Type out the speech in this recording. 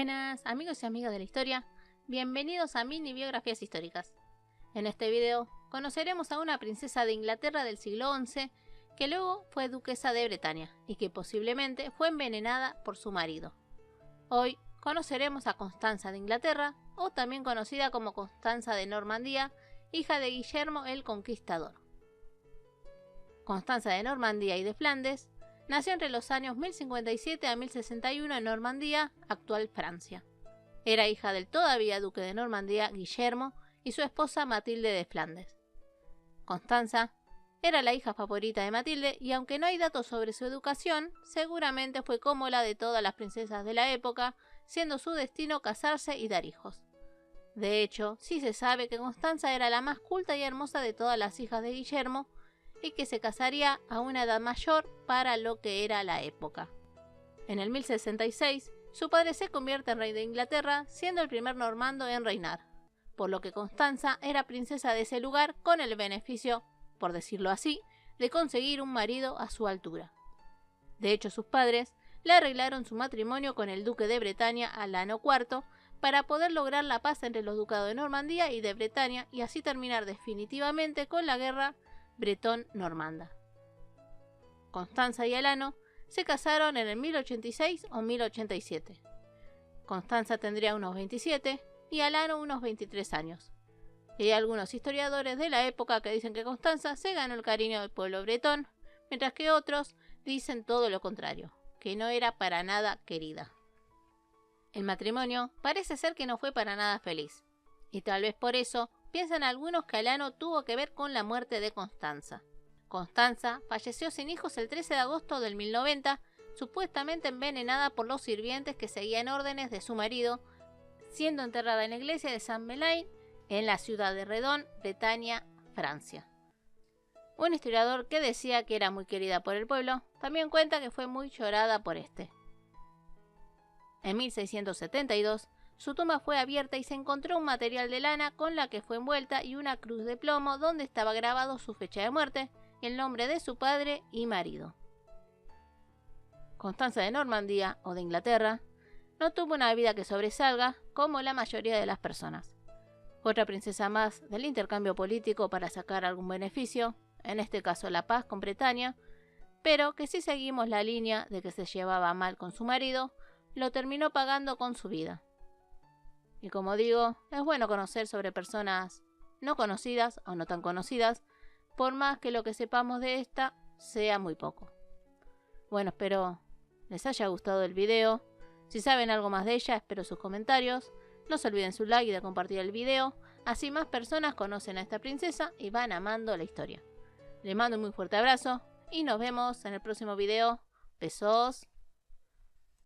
Buenas amigos y amigas de la historia, bienvenidos a Mini Biografías Históricas. En este video conoceremos a una princesa de Inglaterra del siglo XI que luego fue duquesa de Bretaña y que posiblemente fue envenenada por su marido. Hoy conoceremos a Constanza de Inglaterra, o también conocida como Constanza de Normandía, hija de Guillermo el Conquistador. Constanza de Normandía y de Flandes nació entre los años 1057 a 1061 en Normandía, actual Francia. Era hija del todavía duque de Normandía, Guillermo, y su esposa Matilde de Flandes. Constanza era la hija favorita de Matilde y aunque no hay datos sobre su educación, seguramente fue como la de todas las princesas de la época, siendo su destino casarse y dar hijos. De hecho, sí se sabe que Constanza era la más culta y hermosa de todas las hijas de Guillermo, y que se casaría a una edad mayor para lo que era la época. En el 1066, su padre se convierte en rey de Inglaterra, siendo el primer normando en reinar, por lo que Constanza era princesa de ese lugar con el beneficio, por decirlo así, de conseguir un marido a su altura. De hecho, sus padres le arreglaron su matrimonio con el duque de Bretaña, Alano IV, para poder lograr la paz entre los ducados de Normandía y de Bretaña y así terminar definitivamente con la guerra bretón-normanda. Constanza y Alano se casaron en el 1086 o 1087. Constanza tendría unos 27 y Alano unos 23 años. Y hay algunos historiadores de la época que dicen que Constanza se ganó el cariño del pueblo bretón, mientras que otros dicen todo lo contrario, que no era para nada querida. El matrimonio parece ser que no fue para nada feliz, y tal vez por eso piensan algunos que Alano tuvo que ver con la muerte de Constanza. Constanza falleció sin hijos el 13 de agosto del 1090, supuestamente envenenada por los sirvientes que seguían órdenes de su marido, siendo enterrada en la iglesia de Saint-Melain, en la ciudad de Redon, Bretaña, Francia. Un historiador que decía que era muy querida por el pueblo, también cuenta que fue muy llorada por este. En 1672, su tumba fue abierta y se encontró un material de lana con la que fue envuelta y una cruz de plomo donde estaba grabado su fecha de muerte, el nombre de su padre y marido. Constanza de Normandía, o de Inglaterra, no tuvo una vida que sobresalga como la mayoría de las personas. Fue otra princesa más del intercambio político para sacar algún beneficio, en este caso la paz con Bretaña, pero que si seguimos la línea de que se llevaba mal con su marido, lo terminó pagando con su vida. Y como digo, es bueno conocer sobre personas no conocidas o no tan conocidas, por más que lo que sepamos de esta sea muy poco. Bueno, espero les haya gustado el video. Si saben algo más de ella, espero sus comentarios. No se olviden su like y de compartir el video, así más personas conocen a esta princesa y van amando la historia. Les mando un muy fuerte abrazo y nos vemos en el próximo video. Besos.